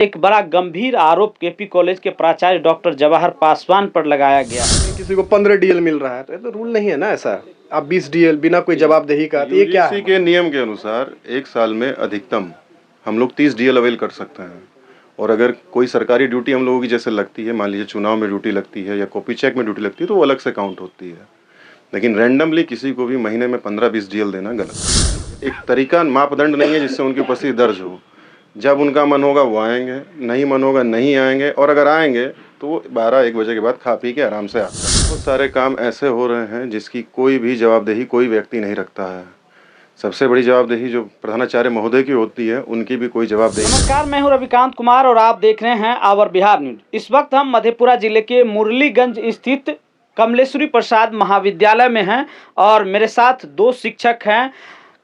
एक बड़ा गंभीर आरोप केपी कॉलेज के प्राचार्य डॉक्टर जवाहर पासवान पर लगाया गया। किसी को 15 डीएल मिल रहा है तो ये तो रूल नहीं है ना ऐसा। आप 20 डीएल बिना कोई जवाबदेही का, तो ये क्या है? यूजीसी के नियम के अनुसार एक साल में अधिकतम हम लोग 30 डीएल अवेल कर सकते हैं। और अगर कोई सरकारी ड्यूटी हम लोगों की जैसे लगती है, मान लीजिए चुनाव में ड्यूटी लगती है या कॉपी चेक में ड्यूटी लगती है, तो वो अलग से काउंट होती है। लेकिन रैंडमली किसी को भी महीने में 15-20 डीएल देना गलत है। एक तरीका, मापदंड नहीं है जिससे उनकी उपस्थिति दर्ज हो। जब उनका मन होगा वो आएंगे, नहीं मन होगा नहीं आएंगे, और अगर आएंगे तो 12-1 बजे के बाद खा पी के आराम से आते हैं। बहुत सारे काम ऐसे हो रहे हैं जिसकी कोई भी जवाबदेही कोई व्यक्ति नहीं रखता है। सबसे बड़ी जवाबदेही जो प्रधानाचार्य महोदय की होती है, उनकी भी कोई जवाबदेही नहीं। नमस्कार, मैं हूं रविकांत कुमार और आप देख रहे हैं आवर बिहार न्यूज। इस वक्त हम मधेपुरा जिले के मुरलीगंज स्थित कमलेश्वरी प्रसाद महाविद्यालय में हैं और मेरे साथ दो शिक्षक हैं।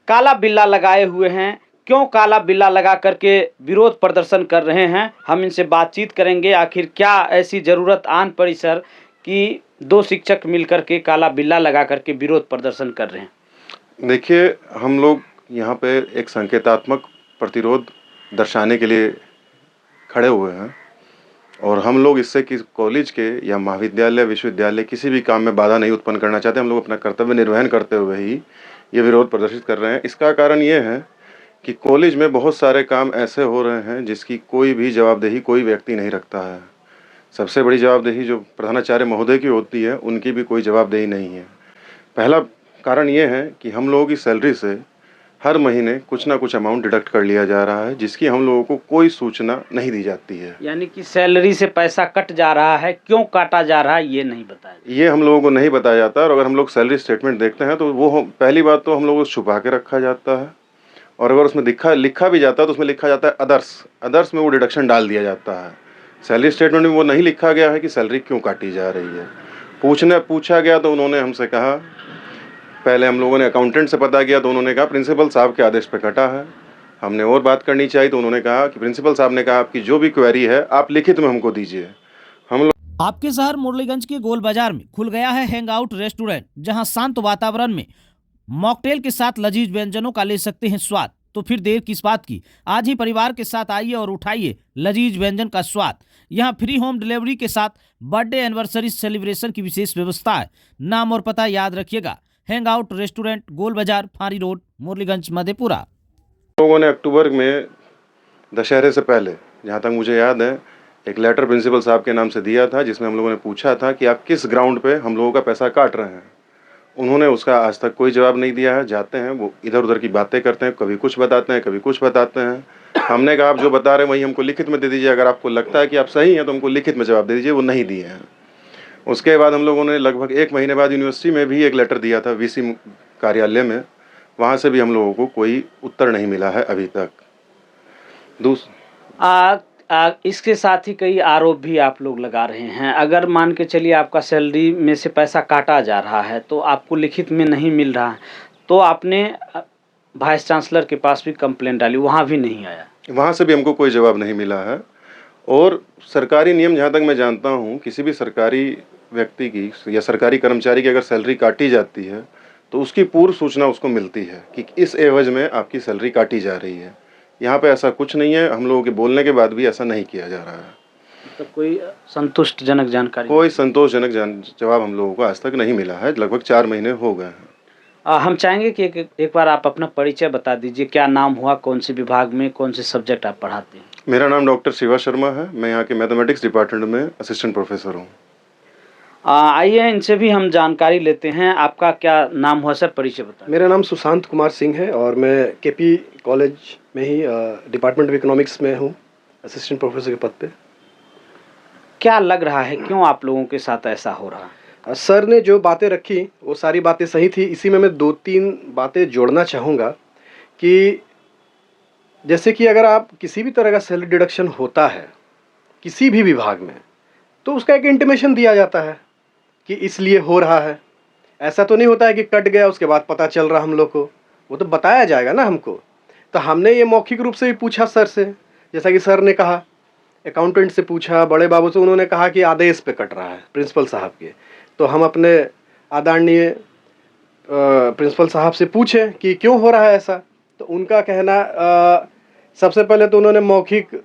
काला बिल्ला लगाए हुए हैं। क्यों काला बिल्ला लगा करके विरोध प्रदर्शन कर रहे हैं, हम इनसे बातचीत करेंगे। आखिर क्या ऐसी ज़रूरत आन पड़ी सर कि दो शिक्षक मिलकर के काला बिल्ला लगा करके विरोध प्रदर्शन कर रहे हैं? देखिए, हम लोग यहाँ पे एक संकेतात्मक प्रतिरोध दर्शाने के लिए खड़े हुए हैं और हम लोग इससे कि कॉलेज के या महाविद्यालय विश्वविद्यालय किसी भी काम में बाधा नहीं उत्पन्न करना चाहते। हम लोग अपना कर्तव्य निर्वहन करते हुए ही ये विरोध प्रदर्शित कर रहे हैं। इसका कारण ये है कि कॉलेज में बहुत सारे काम ऐसे हो रहे हैं जिसकी कोई भी जवाबदेही कोई व्यक्ति नहीं रखता है। सबसे बड़ी जवाबदेही जो प्रधानाचार्य महोदय की होती है, उनकी भी कोई जवाबदेही नहीं है। पहला कारण ये है कि हम लोगों की सैलरी से हर महीने कुछ ना कुछ अमाउंट डिडक्ट कर लिया जा रहा है, जिसकी हम लोगों को कोई सूचना नहीं दी जाती है। यानी कि सैलरी से पैसा कट जा रहा है, क्यों काटा जा रहा है ये नहीं बताया, ये हम लोगों को नहीं बताया जाता। और अगर हम लोग सैलरी स्टेटमेंट देखते हैं तो वो पहली बात तो हम लोगों को छुपा के रखा जाता है, और अगर उसमें लिखा भी जाता है तो उसमें लिखा जाता है अदर्स में वो डिडक्शन डाल दिया जाता है। सैलरी स्टेटमेंट में वो नहीं लिखा गया है कि सैलरी क्यों काटी जा रही है। पूछा गया तो उन्होंने हमसे कहा, पहले हम लोगों ने अकाउंटेंट से पता किया तो उन्होंने कहा प्रिंसिपल साहब के आदेश पे कटा है। हमने और बात करनी चाहिए तो उन्होंने कहा कि प्रिंसिपल साहब ने कहा आपकी जो भी क्वेरी है आप लिखित में हमको दीजिए। हम लोग आपके शहर मुरलीगंज के गोल बाजार में खुल गया है हैंग आउट रेस्टोरेंट, जहां शांत वातावरण में मॉकटेल के साथ लजीज व्यंजनों का ले सकते हैं स्वाद। तो फिर देर किस बात की, आज ही परिवार के साथ आइए और उठाइए लजीज व्यंजन का स्वाद। यहाँ फ्री होम डिलीवरी के साथ बर्थडे एनिवर्सरी सेलिब्रेशन की विशेष व्यवस्था है। नाम और पता याद रखिएगा, हैंग आउट रेस्टोरेंट, गोल बाजार, फारी रोड, मुरलीगंज, मधेपुरा। लोगों ने अक्टूबर में दशहरे से पहले, जहाँ तक मुझे याद है, एक लेटर प्रिंसिपल साहब के नाम से दिया था, जिसमें हम लोगों ने पूछा था कि आप किस ग्राउंड पे हम लोगों का पैसा काट रहे हैं। उन्होंने उसका आज तक कोई जवाब नहीं दिया है। जाते हैं वो इधर उधर की बातें करते हैं, कभी कुछ बताते हैं कभी कुछ बताते हैं। हमने कहा आप जो बता रहे हैं वही हमको लिखित में दे दीजिए, अगर आपको लगता है कि आप सही हैं तो हमको लिखित में जवाब दे दीजिए। वो नहीं दिए हैं। उसके बाद हम लोगों ने लगभग 1 महीने बाद यूनिवर्सिटी में भी एक लेटर दिया था, वीसी कार्यालय में, वहाँ से भी हम लोगों को कोई उत्तर नहीं मिला है अभी तक। इसके साथ ही कई आरोप भी आप लोग लगा रहे हैं। अगर मान के चलिए आपका सैलरी में से पैसा काटा जा रहा है तो आपको लिखित में नहीं मिल रहा है, तो आपने वाइस चांसलर के पास भी कंप्लेंट डाली, वहाँ भी नहीं आया, वहाँ से भी हमको कोई जवाब नहीं मिला है। और सरकारी नियम, जहाँ तक मैं जानता हूँ, किसी भी सरकारी व्यक्ति की या सरकारी कर्मचारी की अगर सैलरी काटी जाती है तो उसकी पूर्व सूचना उसको मिलती है कि इस एवज में आपकी सैलरी काटी जा रही है। यहाँ पे ऐसा कुछ नहीं है। हम लोगों के बोलने के बाद भी ऐसा नहीं किया जा रहा है। तो कोई संतुष्टजनक जानकारी, कोई संतोषजनक जवाब हम लोगों को आज तक नहीं मिला है। लगभग 4 महीने हो गए हैं। हम चाहेंगे कि एक बार आप अपना परिचय बता दीजिए। क्या नाम हुआ, कौन से विभाग में, कौन से सब्जेक्ट आप पढ़ाते हैं? मेरा नाम डॉक्टर शिवा शर्मा है। मैं यहाँ के मैथमेटिक्स डिपार्टमेंट में असिस्टेंट प्रोफेसर हूँ। आइए इनसे भी हम जानकारी लेते हैं। आपका क्या नाम हुआ सर, परिचय बताइए। मेरा नाम सुशांत कुमार सिंह है और मैं केपी कॉलेज में ही डिपार्टमेंट ऑफ इकोनॉमिक्स में हूँ, असिस्टेंट प्रोफेसर के पद पे। क्या लग रहा है, क्यों आप लोगों के साथ ऐसा हो रहा है? सर ने जो बातें रखी वो सारी बातें सही थी। इसी में मैं 2-3 बातें जोड़ना चाहूँगा कि जैसे कि अगर आप किसी भी तरह का सैलरी डिडक्शन होता है किसी भी विभाग में, तो उसका एक इंटीमेशन दिया जाता है कि इसलिए हो रहा है। ऐसा तो नहीं होता है कि कट गया उसके बाद पता चल रहा हम लोग को, वो तो बताया जाएगा ना हमको। तो हमने ये मौखिक रूप से भी पूछा सर से, जैसा कि सर ने कहा, अकाउंटेंट से पूछा, बड़े बाबू से, उन्होंने कहा कि आदेश पे कट रहा है प्रिंसिपल साहब के। तो हम अपने आदरणीय प्रिंसिपल साहब से पूछे कि क्यों हो रहा है ऐसा, तो उनका कहना, सबसे पहले तो उन्होंने मौखिक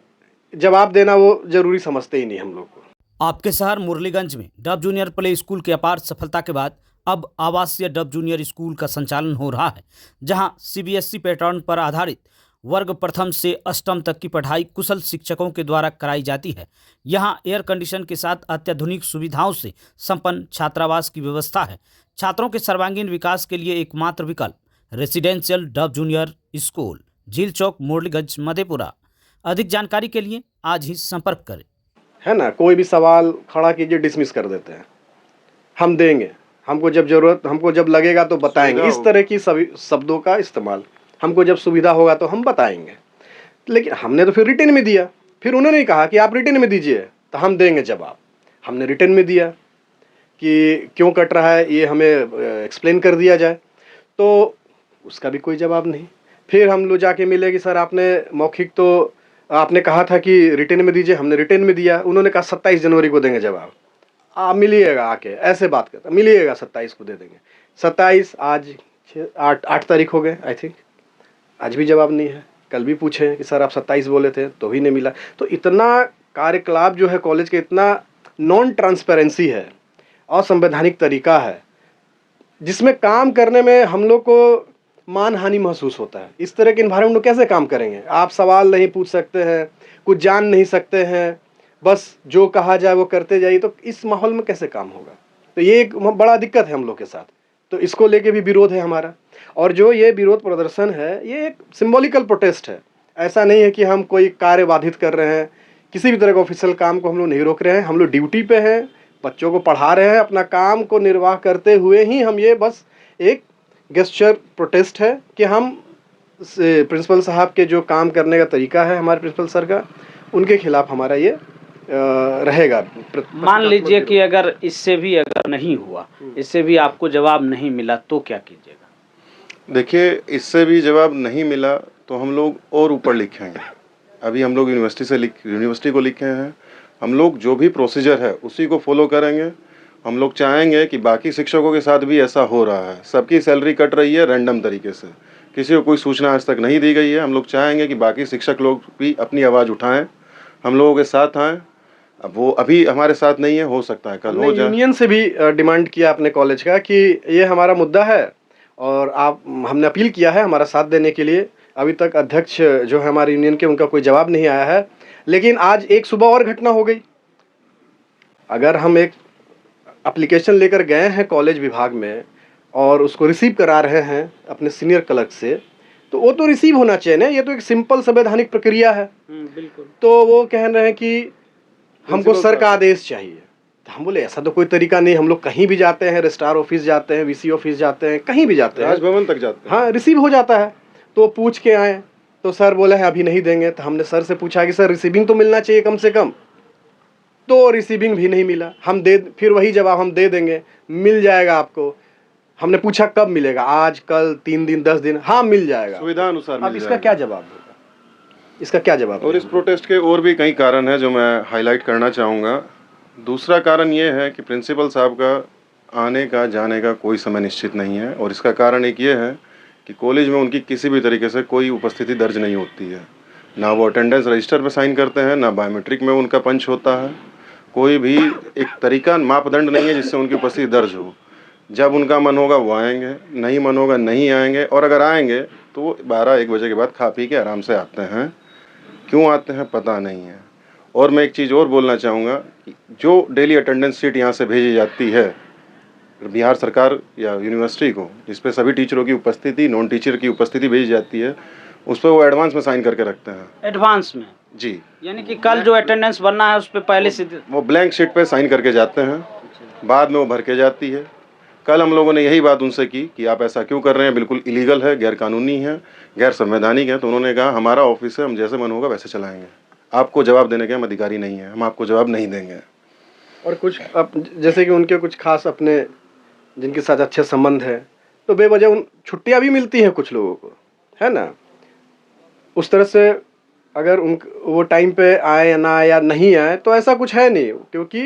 जवाब देना वो जरूरी समझते ही नहीं हम लोग को। आपके शहर मुरलीगंज में डब जूनियर प्ले स्कूल की अपार सफलता के बाद अब आवासीय डब जूनियर स्कूल का संचालन हो रहा है, जहां सीबीएसई पैटर्न पर आधारित वर्ग प्रथम से अष्टम तक की पढ़ाई कुशल शिक्षकों के द्वारा कराई जाती है। यहां एयर कंडीशन के साथ अत्याधुनिक सुविधाओं से संपन्न छात्रावास की व्यवस्था है। छात्रों के सर्वांगीण विकास के लिए एकमात्र विकल्प रेसिडेंशियल डब जूनियर स्कूल, झील चौक, मुरलीगंज, मधेपुरा। अधिक जानकारी के लिए आज ही संपर्क करें। है ना, कोई भी सवाल खड़ा कीजिए, डिसमिस कर देते हैं। हम देंगे, हमको जब जरूरत, हमको जब लगेगा तो बताएंगे। इस तरह की सभी शब्दों का इस्तेमाल, हमको जब सुविधा होगा तो हम बताएंगे। लेकिन हमने तो फिर रिटर्न में दिया, फिर उन्होंने कहा कि आप रिटर्न में दीजिए तो हम देंगे जवाब। हमने रिटर्न में दिया कि क्यों कट रहा है ये हमें एक्सप्लेन कर दिया जाए, तो उसका भी कोई जवाब नहीं। फिर हम लोग जाके मिले कि सर आपने मौखिक तो आपने कहा था कि रिटर्न में दीजिए, हमने रिटर्न में दिया। उन्होंने कहा 27 जनवरी को देंगे जवाब। आप मिलिएगा आके, ऐसे बात करता, मिलिएगा 27 को दे देंगे। 27 आज 8 तारीख हो गए आई थिंक, आज भी जवाब नहीं है। कल भी पूछे कि सर आप 27 बोले थे तो भी नहीं मिला। तो इतना कार्यकलाप जो है कॉलेज के, इतना नॉन ट्रांसपेरेंसी है, असंवैधानिक तरीका है, जिसमें काम करने में हम लोग को मानहानि महसूस होता है। इस तरह के इन्वायरमेंट में कैसे काम करेंगे? आप सवाल नहीं पूछ सकते हैं, कुछ जान नहीं सकते हैं, बस जो कहा जाए वो करते जाइए, तो इस माहौल में कैसे काम होगा? तो ये एक बड़ा दिक्कत है हम लोग के साथ। तो इसको लेके भी विरोध है हमारा। और जो ये विरोध प्रदर्शन है, ये एक सिंबॉलिकल प्रोटेस्ट है। ऐसा नहीं है कि हम कोई कार्य बाधित कर रहे हैं, किसी भी तरह का ऑफिशियल काम को हम लोग नहीं रोक रहे हैं। हम लोग ड्यूटी पे हैं, बच्चों को पढ़ा रहे हैं, अपना काम को निर्वाह करते हुए ही हम ये बस एक गेस्चर प्रोटेस्ट है कि हम प्रिंसिपल साहब के जो काम करने का तरीका है, हमारे प्रिंसिपल सर का, उनके खिलाफ हमारा ये रहेगा। मान लीजिए कि अगर इससे भी अगर नहीं हुआ, इससे भी आपको जवाब नहीं मिला तो क्या कीजिएगा? देखिए, इससे भी जवाब नहीं मिला तो हम लोग और ऊपर लिखेंगे। अभी हम लोग यूनिवर्सिटी को लिखे हैं। हम लोग जो भी प्रोसीजर है उसी को फॉलो करेंगे। हम लोग चाहेंगे कि बाकी शिक्षकों के साथ भी ऐसा हो रहा है, सबकी सैलरी कट रही है रैंडम तरीके से, किसी को कोई सूचना आज तक नहीं दी गई है। हम लोग चाहेंगे कि बाकी शिक्षक लोग भी अपनी आवाज़ उठाएं, हम लोगों के साथ आएँ। अब वो अभी हमारे साथ नहीं है, हो सकता है कल हो जाए। यूनियन से भी डिमांड किया अपने कॉलेज का कि ये हमारा मुद्दा है और हमने अपील किया है हमारा साथ देने के लिए। अभी तक अध्यक्ष जो है हमारे यूनियन के, उनका कोई जवाब नहीं आया है। लेकिन आज एक सुबह और घटना हो गई। अगर हम एक एप्लीकेशन लेकर गए हैं कॉलेज विभाग में और उसको रिसीव करा रहे हैं अपने सीनियर क्लर्क से, तो वो तो रिसीव होना चाहिए ना, ये तो एक सिंपल संवैधानिक प्रक्रिया है। बिल्कुल। तो वो कह रहे हैं कि हमको सर का आदेश चाहिए। तो हम बोले ऐसा तो कोई तरीका नहीं, हम लोग कहीं भी जाते हैं, रजिस्ट्रार ऑफिस जाते हैं, वीसी ऑफिस जाते हैं, कहीं भी जाते हैं, राजभवन तक जाते हैं, हाँ रिसीव हो जाता है। तो पूछ के आए तो सर बोले हैं अभी नहीं देंगे। तो हमने सर से पूछा कि सर रिसीविंग तो मिलना चाहिए कम से कम, तो रिसीविंग भी नहीं मिला। फिर वही जवाब, हम दे देंगे, मिल जाएगा आपको। हमने पूछा कब मिलेगा, आज, कल, 3 दिन, 10 दिन, हाँ मिल जाएगा, सुविधा अनुसार अब इसका क्या जवाब होगा? इसका क्या जवाब? और इस प्रोटेस्ट के और भी कई कारण हैं जो मैं हाईलाइट करना चाहूँगा। दूसरा कारण ये है कि प्रिंसिपल साहब का आने का जाने का कोई समय निश्चित नहीं है, और इसका कारण एक ये है कि कॉलेज में उनकी किसी भी तरीके से कोई उपस्थिति दर्ज नहीं होती है। ना वो अटेंडेंस रजिस्टर पर साइन करते हैं, ना बायोमेट्रिक में उनका पंच होता है। कोई भी एक तरीका, मापदंड नहीं है जिससे उनकी उपस्थिति दर्ज हो। जब उनका मन होगा वो आएंगे, नहीं मन होगा नहीं आएंगे, और अगर आएंगे तो वो 12-1 बजे के बाद खा पी के आराम से आते हैं। क्यों आते हैं पता नहीं है। और मैं एक चीज़ और बोलना चाहूँगा कि जो डेली अटेंडेंस शीट यहाँ से भेजी जाती है बिहार सरकार या यूनिवर्सिटी को, जिस पे सभी टीचरों की उपस्थिति, नॉन टीचर की उपस्थिति भेजी जाती है, उस पर वो एडवांस में साइन करके रखते हैं। एडवांस में जी, यानी कि कल जो अटेंडेंस बनना है उस पर पहले से वो ब्लैंक शीट पे साइन करके जाते हैं, बाद में वो भर के जाती है। कल हम लोगों ने यही बात उनसे की कि आप ऐसा क्यों कर रहे हैं, बिल्कुल इलीगल है, गैर कानूनी है, गैर संवैधानिक है। तो उन्होंने कहा हमारा ऑफिस है, हम जैसे मन होगा वैसे चलाएंगे, आपको जवाब देने के हम अधिकारी नहीं हैं, हम आपको जवाब नहीं देंगे। और कुछ जैसे कि उनके कुछ खास अपने जिनके साथ अच्छे संबंध है, तो बेवजह उन छुट्टियां भी मिलती हैं कुछ लोगों को, है ना। उस तरह से अगर वो टाइम पे आए या ना आए या नहीं आए तो ऐसा कुछ है नहीं, क्योंकि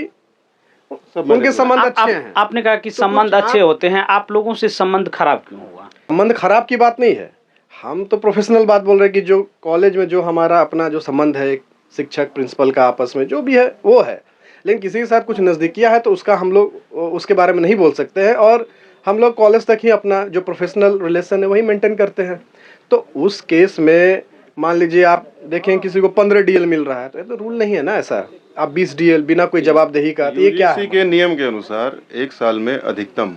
उनके संबंध अच्छे हैं। आपने कहा कि संबंध अच्छे होते हैं, आप लोगों से संबंध खराब क्यों हुआ? संबंध खराब की बात नहीं है, हम तो प्रोफेशनल बात बोल रहे हैं कि जो कॉलेज में जो हमारा अपना जो संबंध है, शिक्षक प्रिंसिपल का आपस में जो भी है वो है, लेकिन किसी के साथ कुछ नज़दीकियाँ है तो उसका हम लोग उसके बारे में नहीं बोल सकते हैं, और हम लोग कॉलेज तक ही अपना जो प्रोफेशनल रिलेशन है वही मेंटेन करते हैं। तो उस केस में मान लीजिए आप देखें किसी को 15 DL मिल रहा है, तो ये तो रूल नहीं है ना ऐसा, आप 20 DL बिना कोई जवाबदेही का, तो ये क्या है? यूजीसी के नियम के अनुसार एक साल में अधिकतम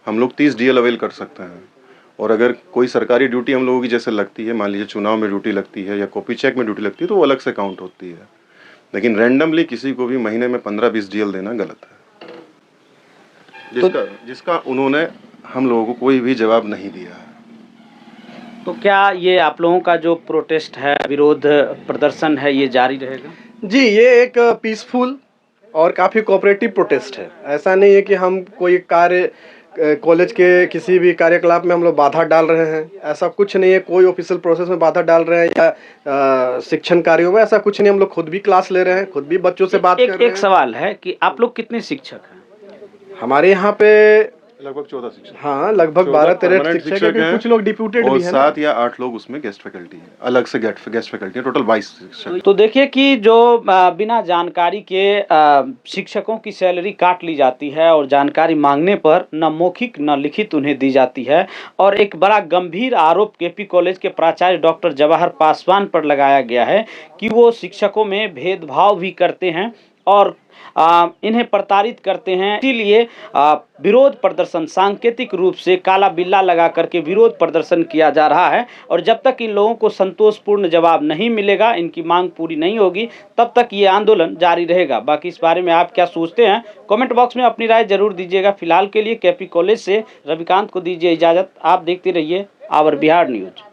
हम लोग 30 DL अवेल कर सकते हैं। और अगर कोई सरकारी ड्यूटी हम लोगों की जैसे लगती है, मान लीजिए चुनाव में ड्यूटी लगती है या कॉपी चेक में ड्यूटी लगती है, तो वो अलग से काउंट होती है। लेकिन रैंडमली किसी को भी महीने में 15-20 DL देना गलत है, जिसका उन्होंने हम लोगों को कोई भी जवाब नहीं दिया है। तो क्या ये आप लोगों का जो प्रोटेस्ट है, विरोध प्रदर्शन है, ये जारी रहेगा? जी, ये एक पीसफुल और काफ़ी कोऑपरेटिव प्रोटेस्ट है। ऐसा नहीं है कि हम कोई कार्य कॉलेज के किसी भी कार्यकलाप में हम लोग बाधा डाल रहे हैं, ऐसा कुछ नहीं है। कोई ऑफिशियल प्रोसेस में बाधा डाल रहे हैं या शिक्षण कार्यों में, ऐसा कुछ नहीं। हम लोग खुद भी क्लास ले रहे हैं, खुद भी बच्चों से बात कर रहे हैं। एक सवाल है कि आप लोग कितने शिक्षक हैं? हमारे यहाँ पे लगभग 14 शिक्षक। हाँ, लगभग 12-13 शिक्षक हैं, कुछ लोग डिप्यूटेड भी हैं, 7 या 8 लोग उसमें गेस्ट फैकल्टी है, अलग से गेस्ट फैकल्टी है, टोटल 22 शिक्षक। तो देखिए कि जो बिना जानकारी के शिक्षकों की सैलरी काट ली जाती है और जानकारी मांगने पर न मौखिक न लिखित उन्हें दी जाती है। और एक बड़ा गंभीर आरोप केपी कॉलेज के प्राचार्य डॉक्टर जवाहर पासवान पर लगाया गया है कि वो शिक्षकों में भेदभाव भी करते हैं और इन्हें प्रताड़ित करते हैं। इसीलिए विरोध प्रदर्शन सांकेतिक रूप से काला बिल्ला लगा करके विरोध प्रदर्शन किया जा रहा है। और जब तक इन लोगों को संतोषपूर्ण जवाब नहीं मिलेगा, इनकी मांग पूरी नहीं होगी, तब तक ये आंदोलन जारी रहेगा। बाकी इस बारे में आप क्या सोचते हैं, कमेंट बॉक्स में अपनी राय जरूर दीजिएगा। फिलहाल के लिए केपी कॉलेज से रविकांत को दीजिए इजाज़त। आप देखते रहिए आवर बिहार न्यूज।